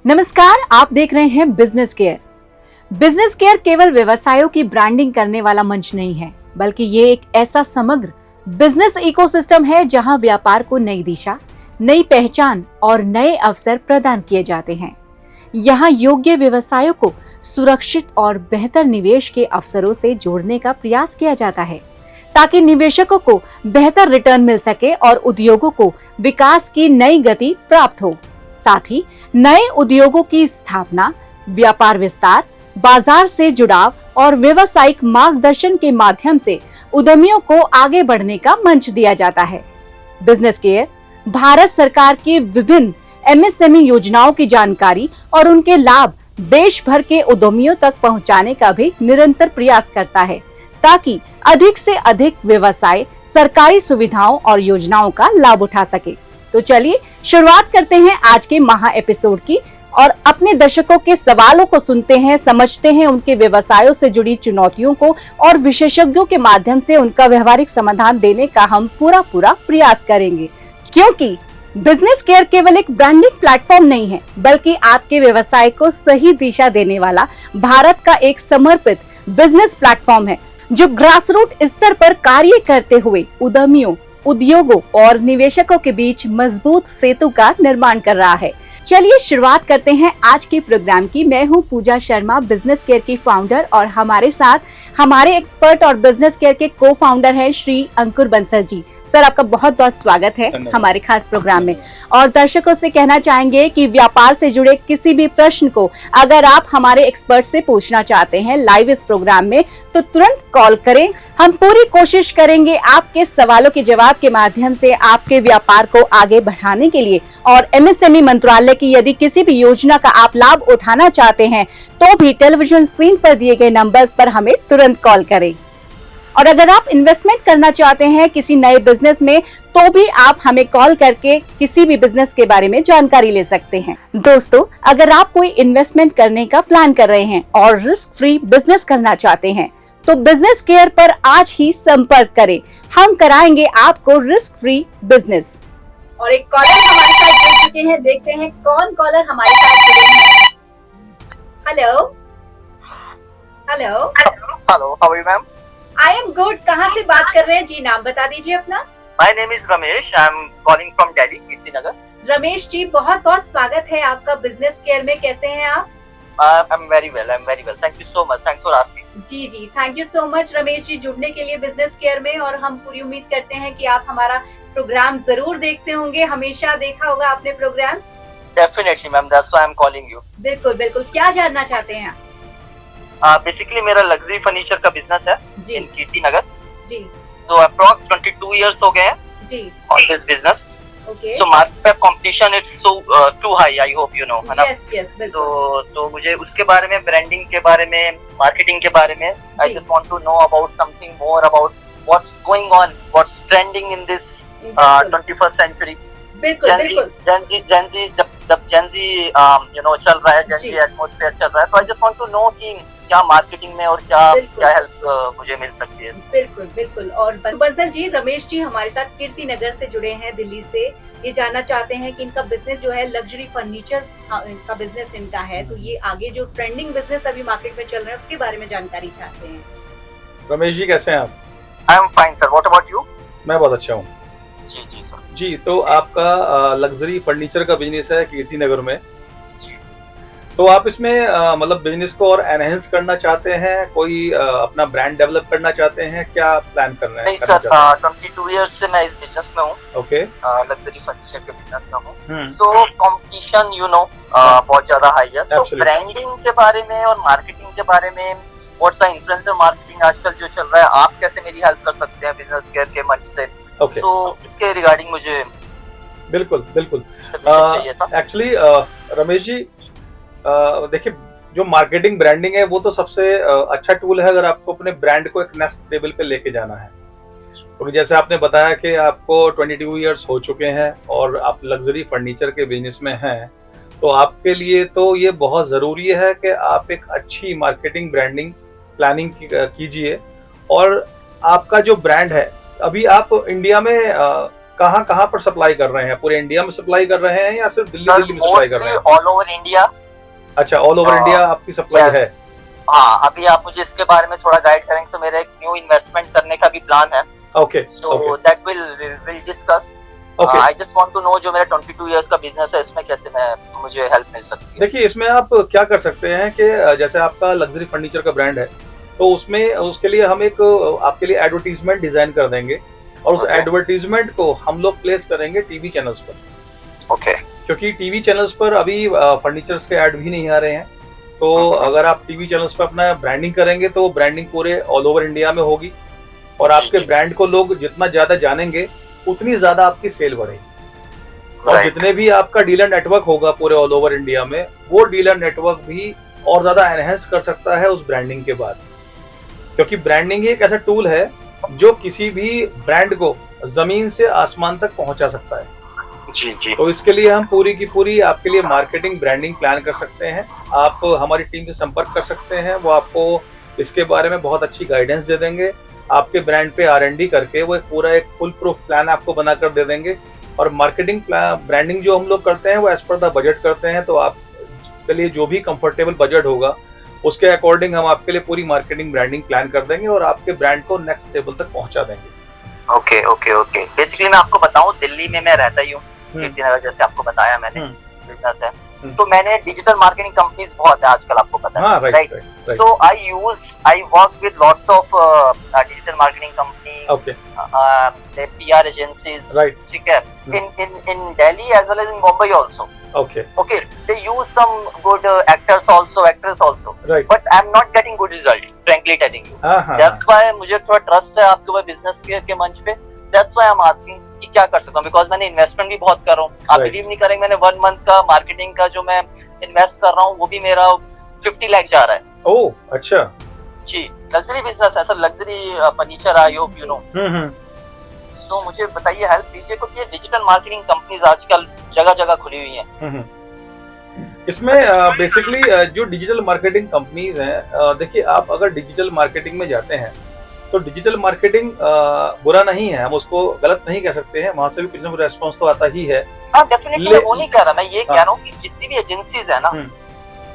नमस्कार, आप देख रहे हैं बिजनेस केयर। बिजनेस केयर केवल व्यवसायों की ब्रांडिंग करने वाला मंच नहीं है, बल्कि ये एक ऐसा समग्र बिजनेस इकोसिस्टम है जहां व्यापार को नई दिशा, नई पहचान और नए अवसर प्रदान किए जाते हैं। यहाँ योग्य व्यवसायों को सुरक्षित और बेहतर निवेश के अवसरों से जोड़ने का प्रयास किया जाता है, ताकि निवेशकों को बेहतर रिटर्न मिल सके और उद्योगों को विकास की नई गति प्राप्त हो। साथ ही नए उद्योगों की स्थापना, व्यापार विस्तार, बाजार से जुड़ाव और व्यावसायिक मार्गदर्शन के माध्यम से उद्यमियों को आगे बढ़ने का मंच दिया जाता है। बिजनेस केयर भारत सरकार की विभिन्न एमएसएमई योजनाओं की जानकारी और उनके लाभ देश भर के उद्यमियों तक पहुंचाने का भी निरंतर प्रयास करता है, ताकि अधिक से अधिक व्यवसाय सरकारी सुविधाओं और योजनाओं का लाभ उठा सके। तो चलिए शुरुआत करते हैं आज के महा एपिसोड की और अपने दर्शकों के सवालों को सुनते हैं, समझते हैं उनके व्यवसायों से जुड़ी चुनौतियों को और विशेषज्ञों के माध्यम से उनका व्यवहारिक समाधान देने का हम पूरा प्रयास करेंगे। क्योंकि बिजनेस केयर केवल एक ब्रांडिंग प्लेटफॉर्म नहीं है, बल्कि आपके व्यवसाय को सही दिशा देने वाला भारत का एक समर्पित बिजनेस प्लेटफॉर्म है, जो ग्रासरूट स्तर पर कार्य करते हुए उद्यमियों, उद्योगों और निवेशकों के बीच मजबूत सेतु का निर्माण कर रहा है। चलिए शुरुआत करते हैं आज के प्रोग्राम की। मैं हूं पूजा शर्मा, बिजनेस केयर की फाउंडर, और हमारे साथ हमारे एक्सपर्ट और बिजनेस केयर के को फाउंडर हैं श्री अंकुर बंसल जी। सर, आपका बहुत बहुत स्वागत है हमारे खास प्रोग्राम में। और दर्शकों से कहना चाहेंगे कि व्यापार से जुड़े किसी भी प्रश्न को अगर आप हमारे एक्सपर्ट से पूछना चाहते हैं लाइव इस प्रोग्राम में, तो तुरंत कॉल करें। हम पूरी कोशिश करेंगे आपके सवालों के जवाब के माध्यम से आपके व्यापार को आगे बढ़ाने के लिए। और एमएसएमई मंत्रालय की यदि किसी भी योजना का आप लाभ उठाना चाहते हैं, तो भी टेलीविजन स्क्रीन पर दिए गए नंबर्स पर हमें तुरंत कॉल करें। और अगर आप इन्वेस्टमेंट करना चाहते हैं किसी नए बिजनेस में, तो भी आप हमें कॉल करके किसी भी बिजनेस के बारे में जानकारी ले सकते हैं। दोस्तों, अगर आप कोई इन्वेस्टमेंट करने का प्लान कर रहे हैं और रिस्क फ्री बिजनेस करना चाहते हैं, तो बिजनेस केयर पर आज ही संपर्क करें। हम कराएंगे आपको रिस्क फ्री बिजनेस। और एक कॉलर हमारे साथ जुड़ चुके हैं, देखते हैं कौन कॉलर हमारे साथ जुड़े हैं। Hello hello hello, how are you ma'am? I am good. कहाँ से बात कर रहे हैं जी? नाम बता दीजिए अपना। My name is Ramesh, I am calling from Delhi, Kirtinagar. Ramesh ji, बहुत बहुत स्वागत है आपका बिजनेस केयर में। कैसे हैं आप? I am very well, thank you so much, thanks for asking. जी, thank you so much Ramesh ji जुड़ने के लिए बिजनेस केयर में। और हम पूरी उम्मीद करते हैं कि आप हमारा प्रोग्राम जरूर देखते होंगे, हमेशा देखा होगा आपने program. Definitely ma'am, that's why I am calling you. बिल्कुल बिल्कुल, क्या जानना चाहते हैं बेसिकली मेरा लग्जरी फर्नीचर का बिजनेस है जी इन कीर्तिनगर जी। सो अप्रॉक्स 22 इयर्स हो गए हैं जी on this business. Okay. So market पे competition is so too high, I hope you know, है ना? यस बिल्कुल। तो मुझे उसके बारे में, ब्रांडिंग के बारे में, मार्केटिंग के बारे में, I just want to know about something more about what's going on, what's trending in this 21st century. बिल्कुल जेनजी जब जेनजी यू नो चल रहा है, जेनजी एटमॉस्फेयर चल रहा है, तो I just want to know कि क्या मार्केटिंग में और क्या हेल्प मुझे मिल सकती है। बिल्कुल। और बंसल जी, रमेश जी हमारे साथ कीर्तिनगर से जुड़े हैं, दिल्ली से। ये जानना चाहते हैं कि इनका बिजनेस जो है लग्जरी फर्नीचर का बिजनेस इनका है, तो ये आगे जो ट्रेंडिंग बिजनेस अभी मार्केट में चल रहा है उसके बारे में जानकारी चाहते हैं। रमेश जी, कैसे हैं आप? I am fine sir, what about you? मैं बहुत अच्छा हूँ जी सर। जी। तो आपका लग्जरी फर्नीचर का बिजनेस है कीर्तिनगर में, तो आप इसमें मतलब बिजनेस को और एनहेंस करना चाहते हैं, कोई अपना ब्रांड डेवलप करना चाहते हैं, क्या प्लान कर रहे हैं? नहीं सर, 22 इयर्स से मैं इस बिजनेस में हूँ। ओके। लग्जरी फर्नीचर के बिजनेस में हूँ। तो कंपटीशन यू नो बहुत ज्यादा हाई है। तो ब्रांडिंग के बारे में और मार्केटिंग के बारे में, व्हाट्स द इन्फ्लुएंसर मार्केटिंग आजकल जो चल रहा है, आप कैसे मेरी हेल्प कर सकते हैं बिजनेस केयर के मंच से? ओके। तो इसके रिगार्डिंग मुझे बिल्कुल एक्चुअली रमेश जी, देखिए, जो मार्केटिंग ब्रांडिंग है वो तो सबसे अच्छा टूल है अगर आपको अपने ब्रांड को एक नेक्स्ट लेवल पे लेके जाना है। क्योंकि जैसे आपने बताया कि आपको 22 इयर्स हो चुके हैं और आप लग्जरी फर्नीचर के बिजनेस में हैं, तो आपके लिए तो ये बहुत ज़रूरी है कि आप एक अच्छी मार्केटिंग ब्रांडिंग प्लानिंग कीजिए। और आपका जो ब्रांड है, अभी आप इंडिया में कहाँ कहाँ पर सप्लाई कर रहे हैं? पूरे इंडिया में सप्लाई कर रहे हैं या सिर्फ दिल्ली में सप्लाई कर रहे हैं? All over India. अच्छा, ऑल ओवर इंडिया आपकी सप्लाई है? हाँ, अभी आप मुझे इसके बारे में थोड़ा गाइड करेंगे तो मेरा एक न्यू इन्वेस्टमेंट करने का भी प्लान है। Okay, so that will discuss. I just want to know, जो मेरा 22 इयर्स का बिजनेस है, इसमें कैसे मुझे हेल्प मिल सकती है? देखिए, इसमें आप क्या कर सकते हैं कि जैसे आपका लग्जरी फर्नीचर का ब्रांड है, तो उसमें उसके लिए हम एक आपके लिए एडवर्टीजमेंट डिजाइन कर देंगे और उस एडवर्टीजमेंट को हम लोग प्लेस करेंगे टीवी चैनल्स पर। ओके। क्योंकि टीवी चैनल्स पर अभी फर्नीचर्स के ऐड भी नहीं आ रहे हैं, तो अगर आप टीवी चैनल्स पर अपना ब्रांडिंग करेंगे तो ब्रांडिंग पूरे ऑल ओवर इंडिया में होगी और आपके ब्रांड को लोग जितना ज्यादा जानेंगे उतनी ज्यादा आपकी सेल बढ़ेगी। और जितने भी आपका डीलर नेटवर्क होगा पूरे ऑल ओवर इंडिया में, वो डीलर नेटवर्क भी और ज्यादा एनहेंस कर सकता है उस ब्रांडिंग के बाद। क्योंकि ब्रांडिंग एक ऐसा टूल है जो किसी भी ब्रांड को जमीन से आसमान तक पहुंचा सकता है। जी जी। तो इसके लिए हम पूरी की पूरी आपके लिए मार्केटिंग ब्रांडिंग प्लान कर सकते हैं। आप हमारी टीम से संपर्क कर सकते हैं, वो आपको इसके बारे में बहुत अच्छी गाइडेंस दे देंगे। आपके ब्रांड पे R&D करके वो पूरा एक फुल प्रूफ प्लान आपको बनाकर दे देंगे। और मार्केटिंग ब्रांडिंग जो हम लोग करते हैं वो एज पर द बजट करते हैं, तो आपके लिए जो भी कंफर्टेबल बजट होगा उसके अकॉर्डिंग हम आपके लिए पूरी मार्केटिंग ब्रांडिंग प्लान कर देंगे और आपके ब्रांड को नेक्स्ट लेवल तक पहुंचा देंगे। Okay okay okay. बेसिकली मैं आपको बताऊं, दिल्ली में मैं रहता ही हूँ, जैसे आपको बताया मैंने, बिजनेस है, तो मैंने डिजिटल मार्केटिंग कंपनीज बहुत है आजकल, आपको पता है, राइट? तो I work with lots of digital marketing company, PR agencies, right? ठीक है, in Delhi as well as in Mumbai also. Okay, they use some good actors also, right? But I'm not getting good result, frankly telling you. That's why मुझे थोड़ा trust है आपके ऊपर business के मंच पे। That's why I'm asking कि क्या कर सकता हूँ, बिकॉज मैंने इन्वेस्टमेंट भी बहुत कर रहा हूँ। आप बिलीव नहीं करेंगे, मैंने 1 मंथ का मार्केटिंग का जो मैं इन्वेस्ट कर रहा हूँ वो भी मेरा 50 लाख जा रहा है। ओह, अच्छा जी। लग्जरी बिजनेस है sir, luxury furniture, I hope you no. तो मुझे बताइए, हेल्प कीजिए, क्योंकि ये डिजिटल मार्केटिंग कंपनीज आजकल जगह जगह खुली हुई हैं। इसमें बेसिकली जो डिजिटल मार्केटिंग कंपनीज हैं, देखिए, आप अगर डिजिटल मार्केटिंग में जाते हैं तो डिजिटल मार्केटिंग बुरा नहीं है, हम उसको गलत नहीं कह सकते हैं, वहां से भी कुछ ना कुछ रेस्पॉन्स तो आता ही है। हाँ, डेफिनेटली। वो नहीं कह रहा, मैं ये कह रहा हूँ कि जितनी भी एजेंसीज है ना,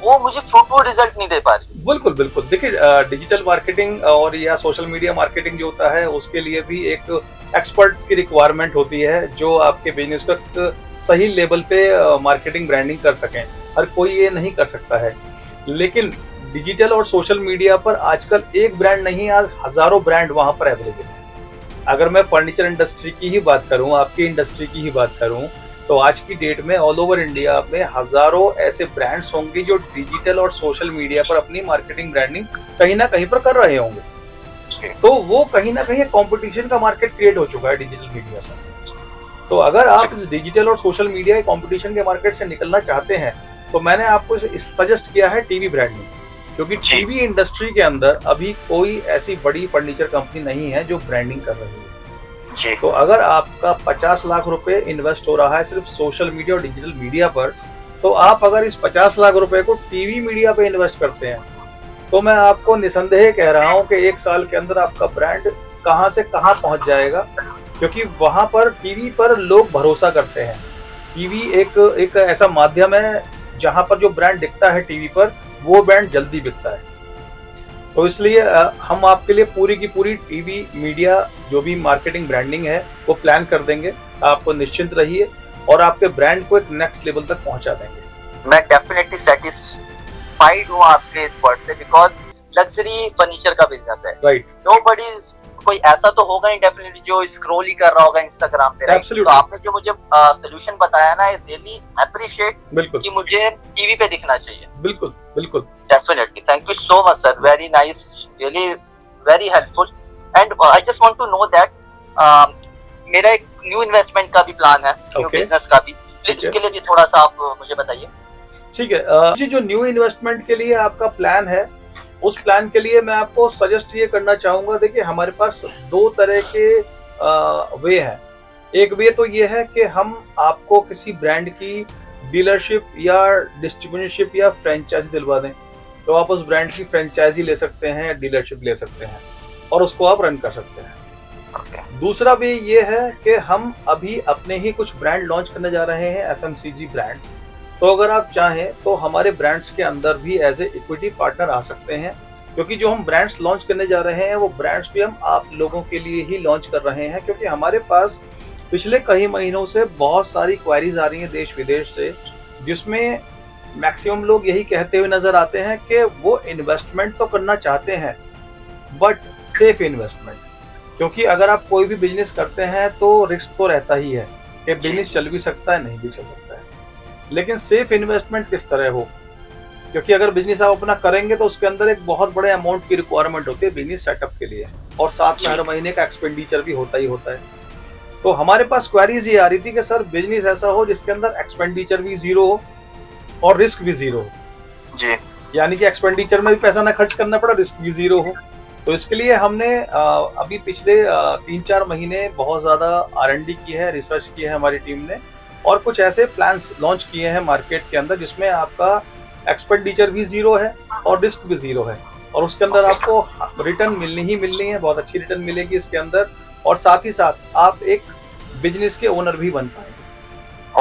वो मुझे फ्रूटफुल रिजल्ट नहीं दे पा रही। बिल्कुल बिल्कुल। देखिए, डिजिटल मार्केटिंग और या सोशल मीडिया मार्केटिंग जो होता है उसके लिए भी एक एक्सपर्ट्स की रिक्वायरमेंट होती है जो आपके बिजनेस का सही लेवल पे मार्केटिंग ब्रांडिंग कर सकें। हर कोई ये नहीं कर सकता है, लेकिन डिजिटल और सोशल मीडिया पर आजकल एक ब्रांड नहीं, आज हजारों ब्रांड वहां पर अवेलेबल है। अगर मैं फर्नीचर इंडस्ट्री की ही बात करूं, आपकी इंडस्ट्री की ही बात करूं, तो आज की डेट में ऑल ओवर इंडिया में हजारों ऐसे ब्रांड्स होंगे जो डिजिटल और सोशल मीडिया पर अपनी मार्केटिंग ब्रांडिंग कहीं ना कहीं पर कर रहे होंगे। तो वो कहीं ना कहीं कंपटीशन का मार्केट क्रिएट हो चुका है डिजिटल मीडिया पर। तो अगर आप इस डिजिटल और सोशल मीडिया कंपटीशन के मार्केट से निकलना चाहते हैं तो मैंने आपको सजेस्ट किया है टीवी ब्रांडिंग, क्योंकि टीवी इंडस्ट्री के अंदर अभी कोई ऐसी बड़ी फर्नीचर कंपनी नहीं है जो ब्रांडिंग कर रही है। तो अगर आपका 50 लाख रुपए इन्वेस्ट हो रहा है सिर्फ सोशल मीडिया और डिजिटल मीडिया पर, तो आप अगर इस 50 लाख रुपए को टीवी मीडिया पे इन्वेस्ट करते हैं तो मैं आपको निसंदेह कह रहा हूं कि 1 साल के अंदर आपका ब्रांड कहां से कहां पहुंच जाएगा, क्योंकि वहां पर टीवी पर लोग भरोसा करते हैं। टीवी एक ऐसा माध्यम है जहां पर जो ब्रांड दिखता है टीवी पर, वो ब्रांड जल्दी बिकता है। तो इसलिए हम आपके लिए पूरी की पूरी टीवी मीडिया जो भी मार्केटिंग ब्रांडिंग है वो प्लान कर देंगे। आप निश्चिंत रहिए और आपके ब्रांड को एक नेक्स्ट लेवल तक पहुंचा देंगे। मैं डेफिनेटली सेटिस्फाइड हूँ आपके इस वर्ड से, बिकॉज लग्जरी फर्नीचर का बिजनेस है, राइट? नोबडी, कोई ऐसा तो होगा नहीं डेफिनेटली जो स्क्रॉल ही कर रहा होगा इंस्टाग्राम पे, राइट? तो आपने जो मुझे सोल्यूशन बताया ना, आई रियली अप्रिशिएट, बिल्कुल, कि मुझे टीवी पे दिखना चाहिए। बिल्कुल बिल्कुल, definitely. Thank you so much sir, very nice, really very helpful. And I just want to know that मेरा एक न्यू इन्वेस्टमेंट का भी प्लान है, न्यू बिजनेस का भी, प्लीज उसके लिए भी थोड़ा सा आप मुझे बताइए। ठीक है। जो न्यू इन्वेस्टमेंट के लिए आपका प्लान है, उस प्लान के लिए मैं आपको सजेस्ट ये करना चाहूंगा, देखिए, हमारे पास 2 तरह के वे हैं। एक वे तो ये है कि हम आपको किसी ब्रांड की डीलरशिप या डिस्ट्रीब्यूटरशिप या फ्रेंचाइजी दिलवा दें, तो आप उस ब्रांड की फ्रेंचाइजी ले सकते हैं, डीलरशिप ले सकते हैं और उसको आप रन कर सकते हैं। दूसरा भी ये है कि हम अभी अपने ही कुछ ब्रांड लॉन्च करने जा रहे हैं, FMCG ब्रांड। तो अगर आप चाहें तो हमारे ब्रांड्स के अंदर भी एज ए इक्विटी पार्टनर आ सकते हैं, क्योंकि जो हम ब्रांड्स लॉन्च करने जा रहे हैं वो ब्रांड्स भी हम आप लोगों के लिए ही लॉन्च कर रहे हैं, क्योंकि हमारे पास पिछले कई महीनों से बहुत सारी क्वायरीज आ रही हैं देश विदेश से, जिसमें मैक्सिमम लोग यही कहते हुए नजर आते हैं कि वो इन्वेस्टमेंट तो करना चाहते हैं बट सेफ इन्वेस्टमेंट। क्योंकि अगर आप कोई भी बिजनेस करते हैं तो रिस्क तो रहता ही है कि बिजनेस चल भी सकता है, नहीं भी चल सकता है, लेकिन सेफ इन्वेस्टमेंट किस तरह हो, क्योंकि अगर बिजनेस आप अपना करेंगे तो उसके अंदर एक बहुत बड़े अमाउंट की रिक्वायरमेंट होती है बिजनेस सेटअप के लिए, और साथ में हर महीने का एक्सपेंडिचर भी होता ही होता है। तो हमारे पास क्वेरीज ये आ रही थी कि सर बिजनेस ऐसा हो जिसके अंदर एक्सपेंडिचर भी जीरो हो और रिस्क भी जीरो हो जी, यानी कि एक्सपेंडिचर में भी पैसा ना खर्च करना पड़ा, रिस्क भी जीरो हो। तो इसके लिए हमने अभी पिछले 3-4 महीने बहुत ज़्यादा R&D की है, रिसर्च की है हमारी टीम ने, और कुछ ऐसे प्लान्स लॉन्च किए हैं मार्केट के अंदर जिसमें आपका एक्सपेंडिचर भी जीरो है और रिस्क भी जीरो है, और उसके अंदर आपको रिटर्न मिलनी ही मिलनी है, बहुत अच्छी रिटर्न मिलेगी इसके अंदर, और साथ ही साथ आप एक बिजनेस के ओनर भी बन पाएंगे।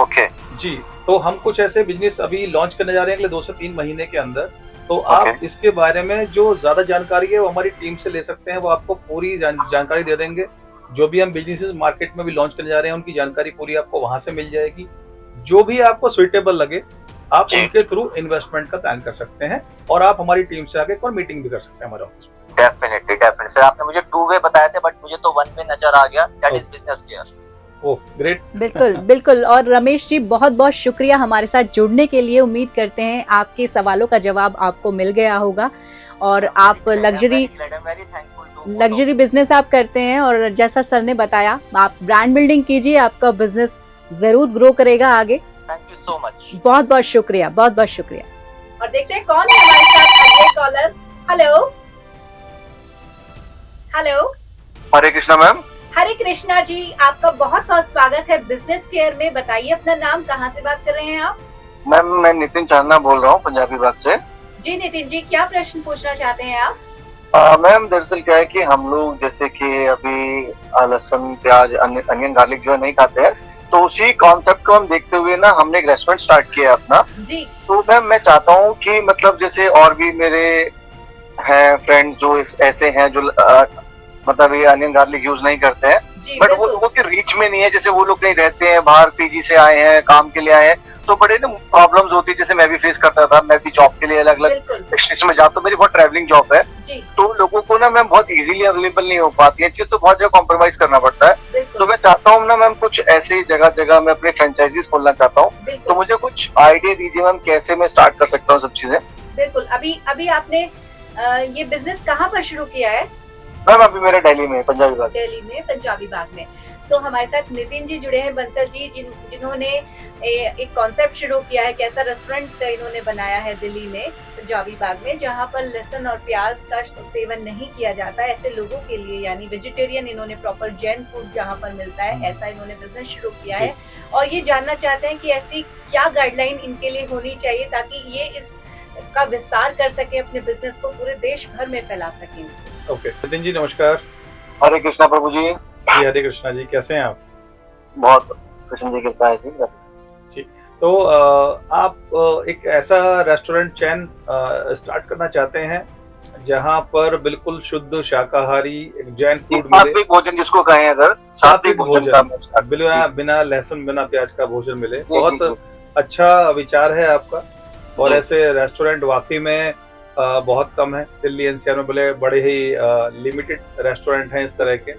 ओके जी, तो हम कुछ ऐसे बिजनेस अभी लॉन्च करने जा रहे हैं अगले 2 से 3 महीने के अंदर। तो आप इसके बारे में जो ज्यादा जानकारी है वो हमारी टीम से ले सकते हैं, वो आपको पूरी जानकारी दे देंगे। जो भी हम बिजनेसेस मार्केट में भी लॉन्च करने जा रहे हैं उनकी जानकारी पूरी आपको वहां से मिल जाएगी। जो भी आपको सुइटेबल लगे आप उनके थ्रू इन्वेस्टमेंट का प्लान कर सकते हैं, और आप हमारी टीम से आगे एक और मीटिंग भी कर सकते हैं हमारे ऑफिस में। डेफिनेटली सर, आपने मुझे 2 वे बताया थे बट मुझे तो 1 वे नजर आ गया, that is business care. Oh great, बिल्कुल बिल्कुल। और रमेश जी बहुत बहुत शुक्रिया हमारे साथ जुड़ने के लिए। उम्मीद करते हैं आपके सवालों का जवाब आपको मिल गया होगा, और आप लग्जरी बिजनेस आप करते हैं, और जैसा सर ने बताया आप ब्रांड बिल्डिंग कीजिए, आपका बिजनेस जरूर ग्रो करेगा आगे। थैंक यू सो मच, बहुत बहुत शुक्रिया, बहुत बहुत शुक्रिया। और देखते हैं कौन है हमारे साथ अगले कॉलर। हेलो हेलो, हरे कृष्णा मैम। हरे कृष्णा जी, आपका बहुत बहुत स्वागत है बिजनेस केयर में। बताइए अपना नाम, कहाँ से बात कर रहे हैं आप? मैम मैं नितिन चांदना बोल रहा हूँ पंजाबी बाग से। जी नितिन जी, क्या प्रश्न पूछना चाहते हैं आप? मैम दरअसल क्या है कि हम लोग जैसे कि अभी लहसुन प्याज अनियन गार्लिक जो है नहीं खाते हैं, तो उसी कॉन्सेप्ट को हम देखते हुए ना हमने एक रेस्टोरेंट स्टार्ट किया अपना जी। तो मैम मैं चाहता हूँ कि मतलब जैसे और भी मेरे हैं फ्रेंड्स जो ऐसे हैं जो मतलब ये अनियन गार्लिक यूज नहीं करते हैं, बट वो लोगों के रीच में नहीं है, जैसे वो लोग कहीं रहते हैं बाहर, पीजी से आए हैं, काम के लिए आए हैं, तो बड़े ना प्रॉब्लम्स होती है। जैसे मैं भी फेस करता था, मैं भी जॉब के लिए अलग अलग स्टेशन में जाता हूँ, मेरी बहुत ट्रैवलिंग जॉब है, तो लोगों को ना मैम बहुत इजीली अवेलेबल नहीं हो पाती है चीज, तो बहुत जगह कॉम्प्रोमाइज करना पड़ता है। तो मैं चाहता हूँ ना मैम कुछ ऐसी जगह जगह मैं अपने फ्रेंचाइजीज खोलना चाहता हूँ, तो मुझे कुछ आइडिया दीजिए मैम कैसे मैं स्टार्ट कर सकता हूँ सब चीजें। बिल्कुल, अभी आपने ये बिजनेस कहाँ पर शुरू किया है? मैम अभी मेरे दिल्ली में, पंजाबी बाग। दिल्ली में पंजाबी बाग में। तो हमारे साथ नितिन जी जुड़े हैं बंसल जी, जिन्होंने एक कॉन्सेप्ट शुरू किया है, कैसा रेस्टोरेंट इन्होंने बनाया है दिल्ली में पंजाबी बाग में, जहाँ पर लहसुन और प्याज का सेवन नहीं किया जाता है ऐसे लोगों के लिए, यानी वेजिटेरियन इन्होंने प्रॉपर जैन फूड जहाँ पर मिलता है, ऐसा इन्होंने बिजनेस शुरू किया है। और ये जानना चाहते हैं कि ऐसी क्या गाइडलाइन इनके लिए होनी चाहिए ताकि ये इसका विस्तार कर सके, अपने बिजनेस को पूरे देश भर में फैला सके। ओके नितिन जी नमस्कार। हरे कृष्णा प्रभु जी। जी हरे कृष्णा जी, कैसे हैं आप? बहुत कृष्ण जी कृपा है जी। तो आप एक ऐसा रेस्टोरेंट चेन स्टार्ट करना चाहते हैं जहां पर बिल्कुल शुद्ध शाकाहारी जैन फूड मिले, सात्विक भोजन जिसको कहें, अगर सात्विक भोजन बिना लहसुन बिना प्याज का भोजन मिले। बहुत अच्छा विचार है आपका, और ऐसे रेस्टोरेंट वाकई में बहुत कम है दिल्ली एनसीआर में, बड़े ही लिमिटेड रेस्टोरेंट हैं इस तरह के।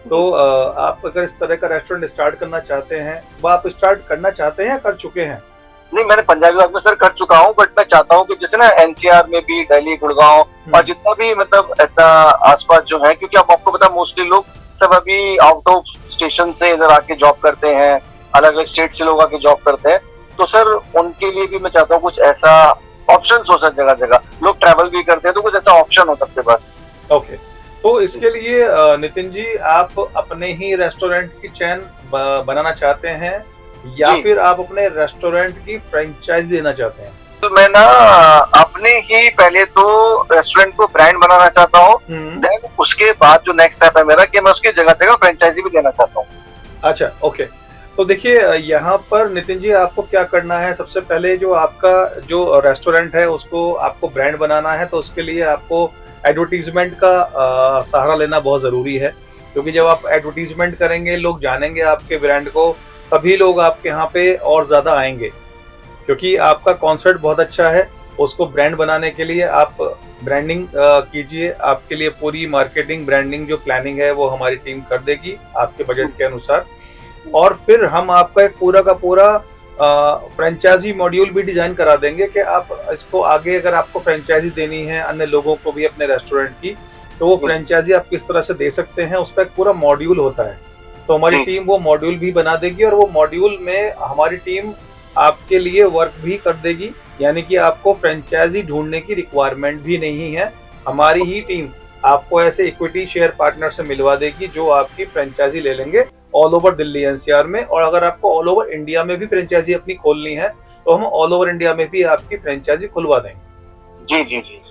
तो आप अगर इस तरह का रेस्टोरेंट स्टार्ट करना चाहते हैं, वो आप स्टार्ट करना चाहते हैं या कर चुके हैं? नहीं, मैंने पंजाबी बाग में सर कर चुका हूँ, बट मैं चाहता हूँ कि जैसे ना एनसीआर में भी, दिल्ली, गुड़गांव और जितना भी मतलब ऐसा आसपास जो है, क्योंकि अब आपको पता मोस्टली लोग सब अभी आउट ऑफ स्टेशन से इधर आके जॉब करते हैं, अलग अलग स्टेट से लोग आके जॉब करते हैं, तो सर उनके लिए भी मैं चाहता हूँ कुछ ऐसा ऑप्शन हो सर, जगह जगह लोग ट्रैवल भी करते हैं, तो कुछ ऐसा ऑप्शन हो सबके पास। ओके, तो इसके लिए नितिन जी आप अपने ही रेस्टोरेंट की चेन बनाना चाहते हैं या फिर आप अपने रेस्टोरेंट की फ्रेंचाइज देना चाहते हैं? तो मैं ना आप अपने ही पहले तो रेस्टोरेंट को ब्रांड बनाना चाहता हूँ, देन उसके बाद जो नेक्स्ट स्टेप है मेरा कि मैं उसकी जगह जगह फ्रेंचाइजी भी देना चाहता हूँ। अच्छा, ओके। तो देखिए यहाँ पर नितिन जी आपको क्या करना है, सबसे पहले जो आपका जो रेस्टोरेंट है उसको आपको ब्रांड बनाना है, तो उसके लिए आपको एडवर्टीजमेंट का सहारा लेना बहुत ज़रूरी है, क्योंकि जब आप एडवर्टीजमेंट करेंगे, लोग जानेंगे आपके ब्रांड को, तभी लोग आपके यहाँ पे और ज़्यादा आएंगे, क्योंकि आपका कॉन्सेप्ट बहुत अच्छा है। उसको ब्रांड बनाने के लिए आप ब्रांडिंग कीजिए, आपके लिए पूरी मार्केटिंग ब्रांडिंग जो प्लानिंग है वो हमारी टीम कर देगी आपके बजट के अनुसार, और फिर हम आपका एक पूरा का पूरा फ्रेंचाइजी मॉड्यूल भी डिजाइन करा देंगे कि आप इसको आगे अगर आपको फ्रेंचाइजी देनी है अन्य लोगों को भी अपने रेस्टोरेंट की, तो वो फ्रेंचाइजी आप किस तरह से दे सकते हैं, उसका एक पूरा मॉड्यूल होता है। तो हमारी टीम वो मॉड्यूल भी बना देगी, और वो मॉड्यूल में हमारी टीम आपके लिए वर्क भी कर देगी, यानी कि आपको फ्रेंचाइजी ढूंढने की रिक्वायरमेंट भी नहीं है। हमारी ही टीम आपको ऐसे इक्विटी शेयर पार्टनर से मिलवा देगी जो आपकी फ्रेंचाइजी ले लेंगे ऑल ओवर दिल्ली एनसीआर में, और अगर आपको ऑल ओवर इंडिया में भी फ्रेंचाइजी अपनी खोलनी है तो हम ऑल ओवर इंडिया में भी आपकी फ्रेंचाइजी खुलवा देंगे। जी जी जी।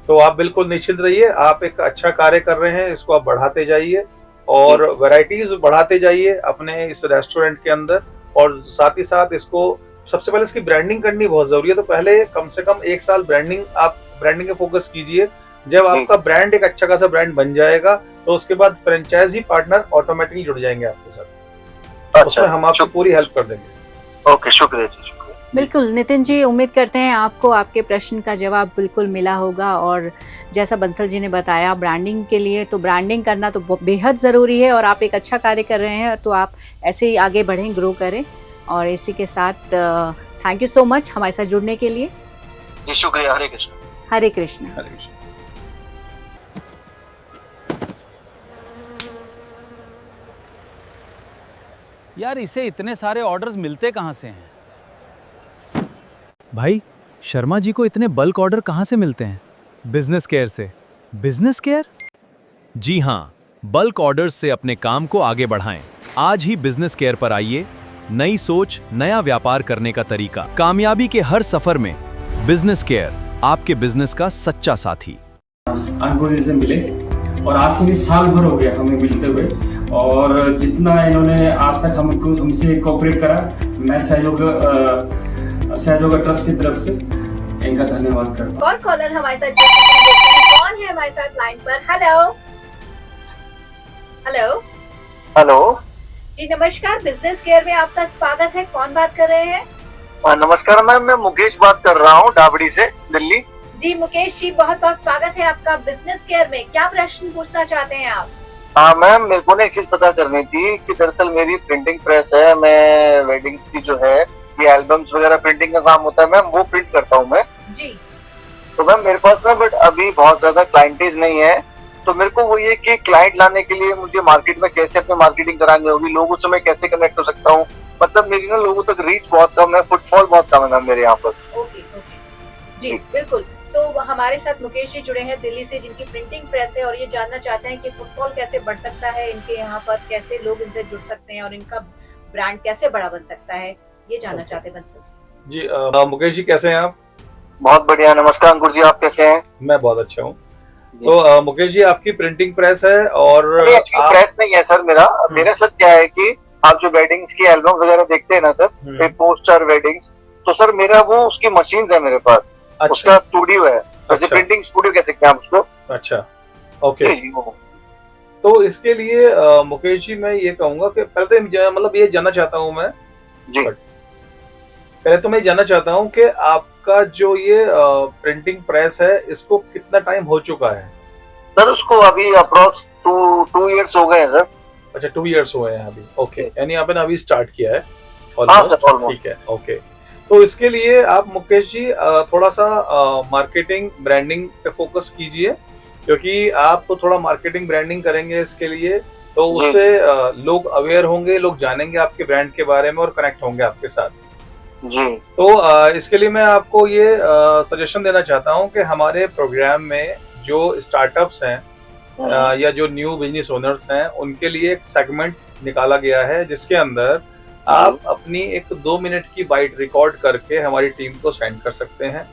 तो आप बिल्कुल निश्चिंत रहिए, आप एक अच्छा कार्य कर रहे हैं, इसको आप बढ़ाते जाइए और वैरायटीज बढ़ाते जाइए अपने इस रेस्टोरेंट के अंदर, और साथ ही साथ इसको सबसे पहले इसकी ब्रांडिंग करनी बहुत जरूरी है। तो पहले कम से कम 1 साल ब्रांडिंग पे फोकस कीजिए। जब आपका ब्रांड एक अच्छा खासा ब्रांड बन जाएगा तो उसके बाद फ्रेंचाइजी पार्टनर ऑटोमेटिकली जुड़ जाएंगे आपके साथ। उसमें हम आपको पूरी हेल्प कर देंगे। ओके, शुक्रिया जी, शुक्रिया। बिल्कुल नितिन जी, उम्मीद करते हैं आपको आपके प्रश्न का जवाब बिल्कुल मिला होगा। और जैसा बंसल जी ने बताया, ब्रांडिंग के लिए तो ब्रांडिंग करना तो बेहद ज़रूरी है, और आप एक अच्छा कार्य कर रहे हैं, तो आप ऐसे ही आगे बढ़ें, ग्रो करें। और इसी के साथ थैंक यू सो मच हमारे साथ जुड़ने के लिए। जी शुक्रिया। हरे कृष्ण। हरे कृष्ण। हरे कृष्ण। यार इसे इतने सारे ऑर्डर्स मिलते कहाँ से हैं? भाई शर्मा जी को इतने बल्क ऑर्डर कहाँ से मिलते हैं? बिजनेस केयर से। Business care? जी हाँ, बल्क ऑर्डर्स से अपने काम को आगे बढ़ाएं। आज ही बिजनेस केयर पर आइए। नई सोच, नया व्यापार करने का तरीका, कामयाबी के हर सफर में बिजनेस केयर आपके बिजनेस का सच्चा साथी। अंकुर जी से मिले और आज से भी साल भर हो गया हमें मिलते हुए, और जितना इन्होंने आज तक हमसे कोऑपरेट करा, मैं सहयोग ट्रस्ट की तरफ से इनका धन्यवाद करता हूँ। कौन कॉलर हमारे साथ कौन है हमारे साथ लाइन पर? हेलो हेलो हेलो जी, नमस्कार। बिजनेस केयर में आपका स्वागत है। कौन बात कर रहे हैं? नमस्कार मैम, मैं मुकेश बात कर रहा हूँ, डाबड़ी से, दिल्ली। जी मुकेश जी, बहुत बहुत स्वागत है आपका बिजनेस केयर में। क्या प्रश्न पूछना चाहते हैं आप? हाँ मैम, मेरे को ना एक चीज पता करनी थी कि दरअसल मेरी प्रिंटिंग प्रेस है, मैं वेडिंग्स की जो है ये एल्बम्स वगैरह प्रिंटिंग का काम होता है मैम, वो प्रिंट करता हूँ मैं जी। तो मैम मेरे पास ना बट अभी बहुत ज्यादा क्लाइंटेज नहीं है, तो मेरे को वो ये कि क्लाइंट लाने के लिए मुझे मार्केट में कैसे अपनी मार्केटिंग करानी होगी, लोगों से मैं कैसे कनेक्ट हो सकता हूँ, मतलब मेरी ना लोगों तक रीच बहुत कम है, फुटफॉल बहुत कम है मैम मेरे यहाँ पर। ओके जी बिल्कुल। तो हमारे साथ मुकेश जी जुड़े हैं दिल्ली से, जिनकी प्रिंटिंग प्रेस है, और ये जानना चाहते हैं कि फुटफॉल कैसे बढ़ सकता है इनके यहाँ पर, कैसे लोग इनसे जुड़ सकते हैं और इनका ब्रांड कैसे बड़ा बन सकता है, ये जानना चाहते हैं बंसल जी। मुकेश जी कैसे हैं आप? बहुत बढ़िया, नमस्कार अंकुर जी, आप कैसे हैं? मैं बहुत अच्छा हूँ। तो मुकेश जी, आपकी प्रिंटिंग प्रेस है और प्रेस नहीं है सर मेरा सर क्या है कि आप जो वेडिंग्स की एल्बम वगैरह देखते हैं ना सर, पोस्टर वेडिंग्स, तो सर मेरा वो उसकी मशीन है मेरे पास। अच्छा। उसका स्टूडियो है, वैसे प्रिंटिंग स्टूडियो कह सकते हैं आप उसको। अच्छा, ओके। तो इसके लिए मुकेश जी मैं ये कहूंगा कि पहले तो मतलब ये जानना चाहता हूँ मैं जी, पहले तो मैं जानना चाहता हूँ कि आपका जो ये प्रिंटिंग प्रेस है इसको कितना टाइम हो चुका है? सर उसको अभी अप्रोक्स 2 इयर्स हो गए हैं सर। अच्छा, 2 इयर्स हुए हैं अभी। ओके, यानी आपने अभी स्टार्ट किया है? हाँ सर, ऑलमोस्ट। ठीक है, ओके। तो इसके लिए आप मुकेश जी थोड़ा सा मार्केटिंग ब्रांडिंग पे फोकस कीजिए, क्योंकि आप तो थोड़ा मार्केटिंग ब्रांडिंग करेंगे इसके लिए तो उससे लोग अवेयर होंगे, लोग जानेंगे आपके ब्रांड के बारे में और कनेक्ट होंगे आपके साथ जी। तो इसके लिए मैं आपको ये सजेशन देना चाहता हूँ कि हमारे प्रोग्राम में जो स्टार्टअप्स हैं या जो न्यू बिजनेस ओनर्स हैं उनके लिए एक सेगमेंट निकाला गया है, जिसके अंदर आप अपनी एक 2 मिनट की बाइट रिकॉर्ड करके हमारी टीम को सेंड कर सकते हैं।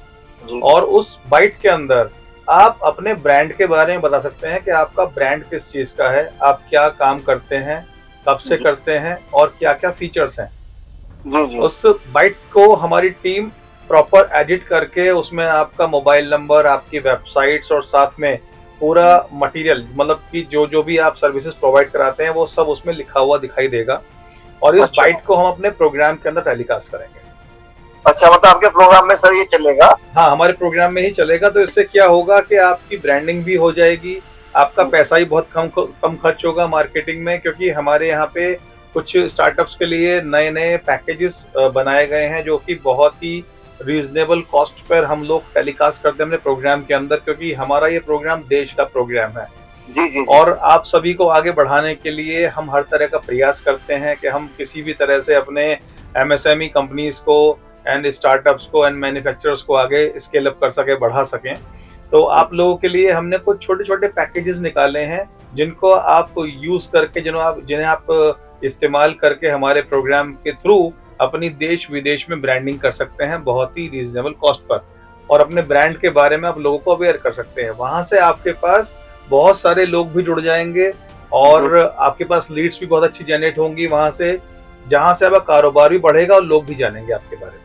जी। और उस बाइट के अंदर आप अपने ब्रांड के बारे में बता सकते हैं कि आपका ब्रांड किस चीज का है, आप क्या काम करते हैं, कब से जी। करते हैं और क्या क्या फीचर्स हैं। जी जी उस बाइट को हमारी टीम प्रॉपर एडिट करके उसमें आपका मोबाइल नंबर, आपकी वेबसाइट्स और साथ में पूरा मटेरियल, मतलब कि जो जो भी आप सर्विसेज प्रोवाइड कराते हैं वो सब उसमें लिखा हुआ दिखाई देगा। और इस अच्छा। बाइट को हम अपने प्रोग्राम के अंदर टेलीकास्ट करेंगे। अच्छा, मतलब आपके प्रोग्राम में सर ये चलेगा? हाँ, हमारे प्रोग्राम में ही चलेगा। तो इससे क्या होगा कि आपकी ब्रांडिंग भी हो जाएगी, आपका पैसा ही बहुत कम खर्च होगा मार्केटिंग में, क्योंकि हमारे यहाँ पे कुछ स्टार्टअप्स के लिए नए नए पैकेजेस बनाए गए हैं जो कि बहुत ही रीजनेबल कॉस्ट पर हम लोग टेलीकास्ट करते हैं अपने प्रोग्राम के अंदर, क्योंकि हमारा ये प्रोग्राम देश का प्रोग्राम है। जी जी। और आप सभी को आगे बढ़ाने के लिए हम हर तरह का प्रयास करते हैं कि हम किसी भी तरह से अपने एमएसएमई कंपनीज को एंड स्टार्टअप्स को एंड मैन्युफैक्चरर्स को आगे स्केल अप कर सके, बढ़ा सकें। तो आप लोगों के लिए हमने कुछ छोटे छोटे पैकेजेस निकाले हैं जिनको आप यूज करके, जिन्हें आप इस्तेमाल करके हमारे प्रोग्राम के थ्रू अपनी देश विदेश में ब्रांडिंग कर सकते हैं बहुत ही रीजनेबल कॉस्ट पर, और अपने ब्रांड के बारे में आप लोगों को अवेयर कर सकते हैं। वहां से आपके पास बहुत सारे लोग भी जुड़ जाएंगे और आपके पास लीड्स भी बहुत अच्छी जनरेट होंगी वहां से, जहां से आपका कारोबार भी बढ़ेगा और लोग भी जानेंगे आपके बारे में।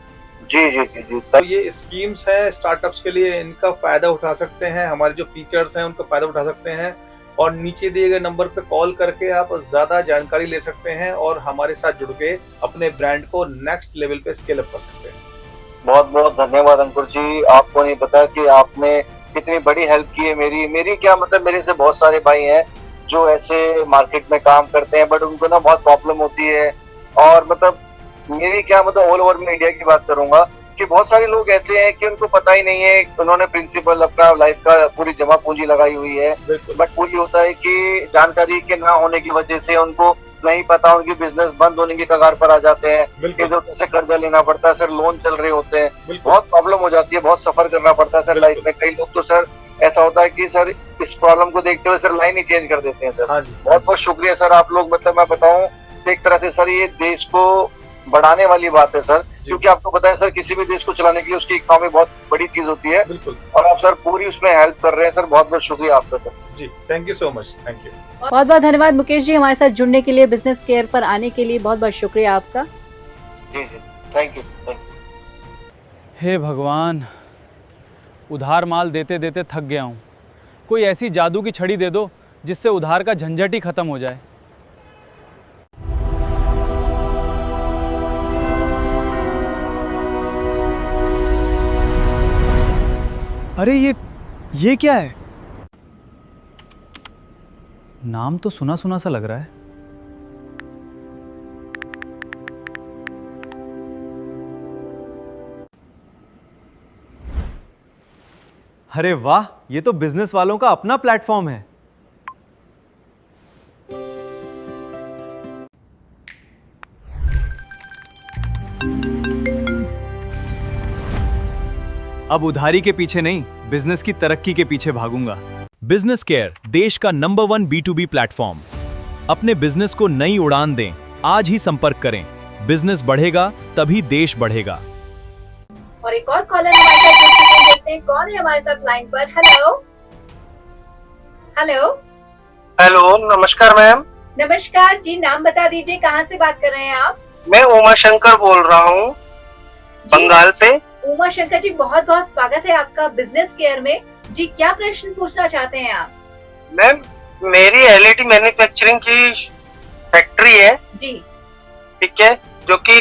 जी जी जी जी। तो ये स्कीम्स हैं स्टार्टअप्स के लिए, इनका फायदा उठा सकते हैं, हमारे जो फीचर्स हैं उनका फायदा उठा सकते हैं, और नीचे दिए गए नंबर पे कॉल करके आप ज्यादा जानकारी ले सकते हैं और हमारे साथ जुड़ के अपने ब्रांड को नेक्स्ट लेवल पे स्केल अप कर सकते हैं। बहुत बहुत धन्यवाद अंकुर जी। आपको नहीं पता कि आपने कितनी बड़ी हेल्प की है मेरी क्या मतलब, मेरे से बहुत सारे भाई हैं जो ऐसे मार्केट में काम करते हैं, बट उनको ना बहुत प्रॉब्लम होती है। और मतलब मेरी क्या मतलब ऑल ओवर में इंडिया की बात करूंगा कि बहुत सारे लोग ऐसे हैं कि उनको पता ही नहीं है, उन्होंने प्रिंसिपल अपना लाइफ का पूरी जमा पूंजी लगाई हुई है, बट वही होता है कि जानकारी के ना होने की वजह से उनको नहीं पता, उनकी बिजनेस बंद होने की कगार पर आ जाते हैं, इधर से कर्जा लेना पड़ता है सर, लोन चल रहे होते हैं, बहुत प्रॉब्लम हो जाती है, बहुत सफर करना पड़ता है सर लाइफ में। कई लोग तो सर ऐसा होता है कि सर इस प्रॉब्लम को देखते हुए सर लाइन ही चेंज कर देते हैं सर। बहुत बहुत शुक्रिया सर आप लोग, मतलब मैं बताऊं एक तरह से सर ये देश को बढ़ाने वाली बात है सर, क्योंकि आपको पता है सर किसी भी देश को चलाने के लिए उसकी इकोनॉमी बहुत बड़ी चीज होती है। बिल्कुल। और आप सर पूरी उसमें हेल्प कर रहे हैं सर, बहुत बहुत शुक्रिया आपका सर। जी, thank you so much, thank you. बहुत बहुत धन्यवाद मुकेश जी, हमारे साथ जुड़ने के लिए, बिजनेस केयर पर आने के लिए बहुत बहुत शुक्रिया आपका। जी जी, थैंक यू थैंक यू। हे भगवान, उधार माल देते देते थक गया हूँ। कोई ऐसी जादू की छड़ी दे दो जिससे उधार का झंझट ही खत्म हो जाए। अरे ये क्या है? नाम तो सुना सुना सा लग रहा है। अरे वाह, ये तो बिजनेस वालों का अपना प्लेटफॉर्म है। अब उधारी के पीछे नहीं, बिजनेस की तरक्की के पीछे भागूंगा। बिजनेस केयर, देश का नंबर 1 B2B प्लेटफॉर्म। अपने बिजनेस को नई उड़ान दें, आज ही संपर्क करें। बिजनेस बढ़ेगा तभी देश बढ़ेगा। और एक और कॉलर हमारे साथ जुड़ चुके हैं, देखते हैं कौन है हमारे साथ लाइन पर। हेलो हेलो हेलो, नमस्कार मैम। नमस्कार जी, नाम बता दीजिए, कहाँ से बात कर रहे हैं आप? मैं उमा शंकर बोल रहा हूँ, बंगाल से। उमा शंकर जी, बहुत बहुत स्वागत है आपका बिजनेस केयर में। जी, क्या प्रश्न पूछना चाहते हैं आप? मैम, मेरी एलईडी मैन्युफैक्चरिंग की फैक्ट्री है जी, ठीक है, जो कि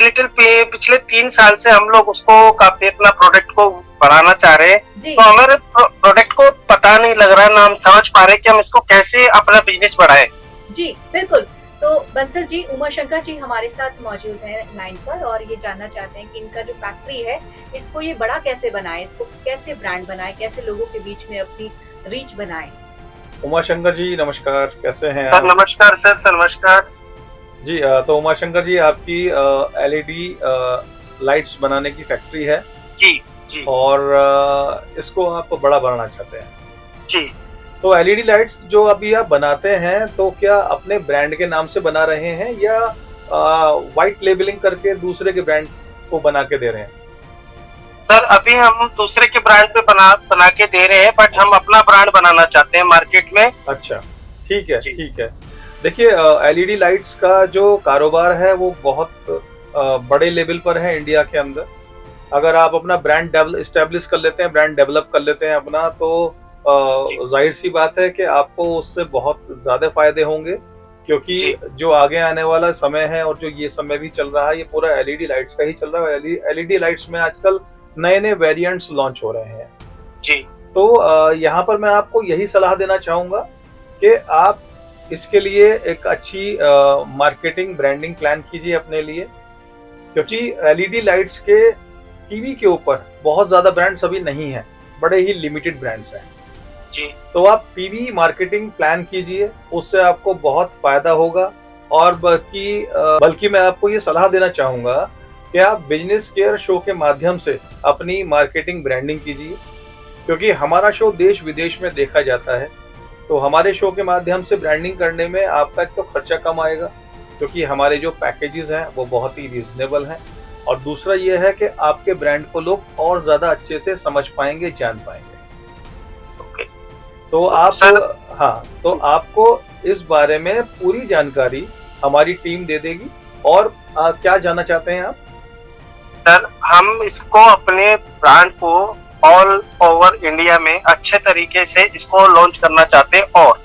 पिछले 3 साल से हम लोग उसको काफी अपना प्रोडक्ट को बढ़ाना चाह रहे हैं। तो हमारे प्रोडक्ट को पता नहीं लग रहा, ना हम समझ पा रहे कि हम इसको कैसे अपना बिजनेस बढ़ाएं। जी बिल्कुल। तो बंसल जी, उमा शंकर जी हमारे साथ मौजूद है लाइन पर और ये जानना चाहते हैं कि इनका जो फैक्ट्री है इसको ये बड़ा कैसे बनाए, इसको कैसे ब्रांड बनाए, कैसे लोगों के बीच में अपनी रीच बनाए। उमा शंकर जी नमस्कार, कैसे हैं सर? नमस्कार सर, नमस्कार जी। तो उमा शंकर जी, आपकी एलईडी लाइट्स बनाने की फैक्ट्री है जी जी, और इसको आप बड़ा बनाना चाहते हैं जी। तो एलईडी लाइट्स जो अभी आप बनाते हैं, तो क्या अपने ब्रांड के नाम से बना रहे हैं या व्हाइट लेबलिंग करके दूसरे के ब्रांड को बना के दे रहे हैं? सर अभी हम दूसरे के ब्रांड पे बना के दे रहे हैं, बट हम अपना ब्रांड बनाना चाहते हैं मार्केट में। अच्छा, ठीक है, ठीक है। देखिए, एलईडी लाइट्स का जो कारोबार है वो बहुत बड़े लेवल पर है इंडिया के अंदर। अगर आप अपना ब्रांड इस्टेब्लिश कर लेते हैं, ब्रांड डेवलप कर लेते हैं अपना, तो जाहिर सी बात है कि आपको उससे बहुत ज्यादा फायदे होंगे, क्योंकि जो आगे आने वाला समय है और जो ये समय भी चल रहा है ये पूरा एलईडी लाइट्स का ही चल रहा है। एलईडी लाइट्स में आजकल नए नए वेरिएंट्स लॉन्च हो रहे हैं जी। तो यहाँ पर मैं आपको यही सलाह देना चाहूंगा कि आप इसके लिए एक अच्छी मार्केटिंग ब्रांडिंग प्लान कीजिए अपने लिए, क्योंकि एलईडी लाइट्स के टीवी के ऊपर बहुत ज्यादा ब्रांड्स अभी नहीं है, बड़े ही लिमिटेड ब्रांड्स हैं जी। तो आप टीवी मार्केटिंग प्लान कीजिए, उससे आपको बहुत फायदा होगा। और बल्कि मैं आपको ये सलाह देना चाहूंगा कि आप बिजनेस केयर शो के माध्यम से अपनी मार्केटिंग ब्रांडिंग कीजिए, क्योंकि हमारा शो देश विदेश में देखा जाता है। तो हमारे शो के माध्यम से ब्रांडिंग करने में आपका तो खर्चा कम आएगा, क्योंकि हमारे जो पैकेजेस हैं वो बहुत ही रीजनेबल हैं, और दूसरा ये है कि आपके ब्रांड को लोग और ज्यादा अच्छे से समझ पाएंगे, जान पाएंगे। तो आपको इस बारे में पूरी जानकारी हमारी टीम दे देगी। और क्या जानना चाहते हैं आप? सर हम इसको अपने ब्रांड को ऑल ओवर इंडिया में अच्छे तरीके से इसको लॉन्च करना चाहते हैं, और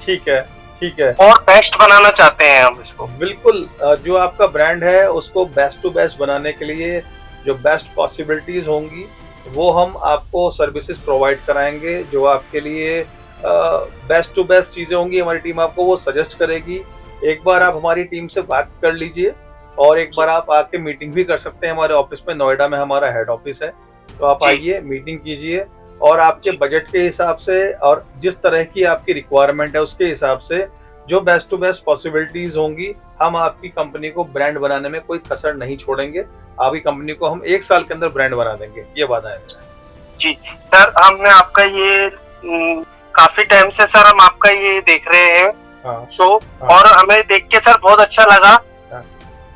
ठीक है, ठीक है, और बेस्ट बनाना चाहते हैं हम इसको। बिल्कुल, जो आपका ब्रांड है उसको बेस्ट टू बेस्ट बनाने के लिए जो बेस्ट पॉसिबिलिटीज होंगी वो हम आपको सर्विसेज प्रोवाइड कराएंगे। जो आपके लिए बेस्ट टू बेस्ट चीजें होंगी हमारी टीम आपको वो सजेस्ट करेगी। एक बार आप हमारी टीम से बात कर लीजिए, और एक बार आप आके मीटिंग भी कर सकते हैं हमारे ऑफिस में। नोएडा में हमारा हेड ऑफिस है, तो आप आइए, मीटिंग कीजिए, और आपके बजट के हिसाब से और जिस तरह की आपकी रिक्वायरमेंट है उसके हिसाब से जो बेस्ट टू बेस्ट पॉसिबिलिटीज होंगी, हम आपकी कंपनी को ब्रांड बनाने में कोई कसर नहीं छोड़ेंगे। आपकी कंपनी को हम 1 साल के अंदर ब्रांड बना देंगे, ये वादा है जी। सर हमने आपका ये काफी टाइम से सर हम आपका ये देख रहे हैं शो, और हमें देख के सर बहुत अच्छा लगा।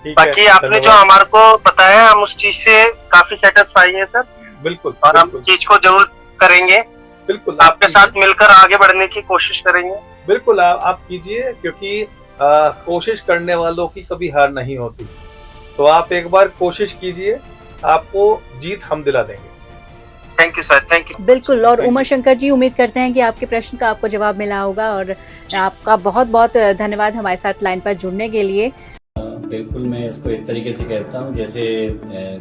बाकी आपने जो हमारे को बताया हम उस चीज से काफी सेटिस्फाई है सर। बिल्कुल, और हम चीज को जरूर करेंगे, बिल्कुल आपके साथ मिलकर आगे बढ़ने की कोशिश करेंगे। बिल्कुल आप कीजिए, क्योंकि कोशिश करने वालों की कभी हार नहीं होती। तो आप एक बार कोशिश कीजिए, आपको जीत हम दिला देंगे। Thank you sir, thank you. बिल्कुल, और उमा शंकर जी, उम्मीद करते हैं कि आपके प्रश्न का आपको जवाब मिला होगा, और आपका बहुत बहुत धन्यवाद हमारे साथ लाइन पर जुड़ने के लिए। बिल्कुल, मैं इसको इस तरीके से कहता हूँ जैसे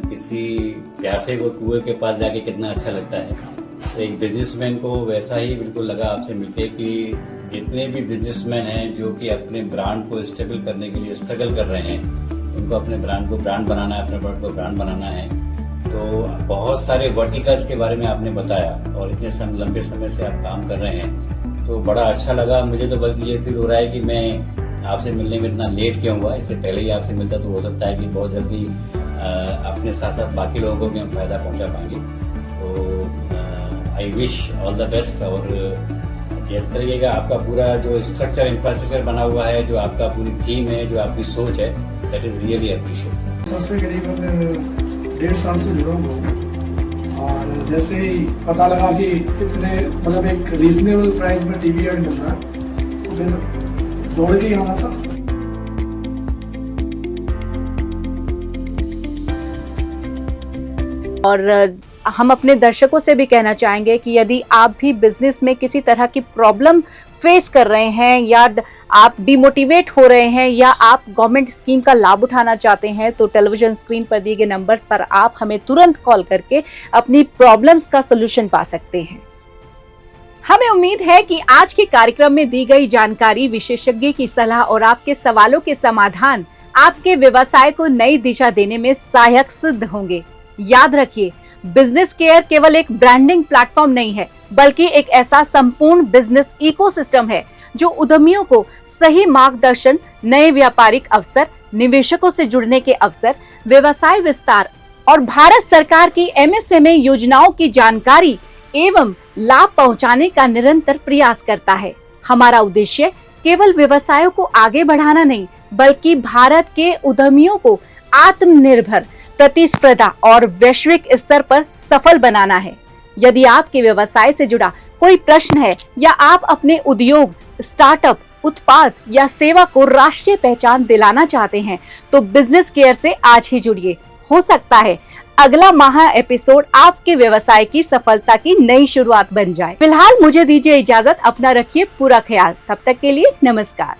किसी प्यासे को कुएं के पास जाके कितना अच्छा लगता है, तो एक बिजनेसमैन को वैसा ही बिल्कुल लगा आपसे मिलके कि जितने भी बिजनेसमैन हैं जो कि अपने ब्रांड को स्टेबल करने के लिए स्ट्रगल कर रहे हैं, उनको अपने ब्रांड को ब्रांड बनाना है, अपने प्रोडक्ट को ब्रांड बनाना है। तो बहुत सारे वर्टिकल्स के बारे में आपने बताया, और इतने लंबे समय से आप काम कर रहे हैं, तो बड़ा अच्छा लगा मुझे। तो बल्कि ये फील हो रहा है कि मैं आपसे मिलने में इतना लेट क्यों हुआ, इससे पहले ही आपसे मिलता तो हो सकता है कि बहुत जल्दी अपने साथ साथ बाकी लोगों को भी हम फायदा पहुंचा पाएंगे। तो I wish all the best. और जिस तरीके का आपका पूरा जो स्ट्रक्चर इंफ्रास्ट्रक्चर बना हुआ है, जो आपका पूरी थीम है, जो आपकी सोच है, दैट इज रियली अप्रिशिएट। सबसे करीबन 1.5 साल से जुड़ा हुआ हूँ, और जैसे ही पता लगा कि इतने मतलब एक रीजनेबल प्राइस में टीवी मिल रहा है, तो फिर दौड़ के आना था। और हम अपने दर्शकों से भी कहना चाहेंगे कि यदि आप भी बिजनेस में किसी तरह की प्रॉब्लम फेस कर रहे हैं, या आप डिमोटिवेट हो रहे हैं, या आप गवर्नमेंट स्कीम का लाभ उठाना चाहते हैं, तो टेलीविजन स्क्रीन पर दिए गए नंबर्स पर आप हमें तुरंत कॉल करके अपनी प्रॉब्लम्स का सलूशन पा सकते हैं। हमें उम्मीद है कि आज के कार्यक्रम में दी गई जानकारी, विशेषज्ञ की सलाह और आपके सवालों के समाधान आपके व्यवसाय को नई दिशा देने में सहायक सिद्ध होंगे। याद रखिए, बिजनेस केयर केवल एक ब्रांडिंग प्लेटफॉर्म नहीं है, बल्कि एक ऐसा संपूर्ण बिजनेस इकोसिस्टम है जो उद्यमियों को सही मार्गदर्शन, नए व्यापारिक अवसर, निवेशकों से जुड़ने के अवसर, व्यवसाय विस्तार और भारत सरकार की MSME योजनाओं की जानकारी एवं लाभ पहुंचाने का निरंतर प्रयास करता है। हमारा उद्देश्य केवल व्यवसायों को आगे बढ़ाना नहीं, बल्कि भारत के उद्यमियों को आत्मनिर्भर, प्रतिस्पर्धा और वैश्विक स्तर पर सफल बनाना है। यदि आपके व्यवसाय से जुड़ा कोई प्रश्न है या आप अपने उद्योग, स्टार्टअप, उत्पाद या सेवा को राष्ट्रीय पहचान दिलाना चाहते हैं तो बिजनेस केयर से आज ही जुड़िए। हो सकता है अगला माह एपिसोड आपके व्यवसाय की सफलता की नई शुरुआत बन जाए। फिलहाल मुझे दीजिए इजाजत, अपना रखिए पूरा ख्याल। तब तक के लिए नमस्कार।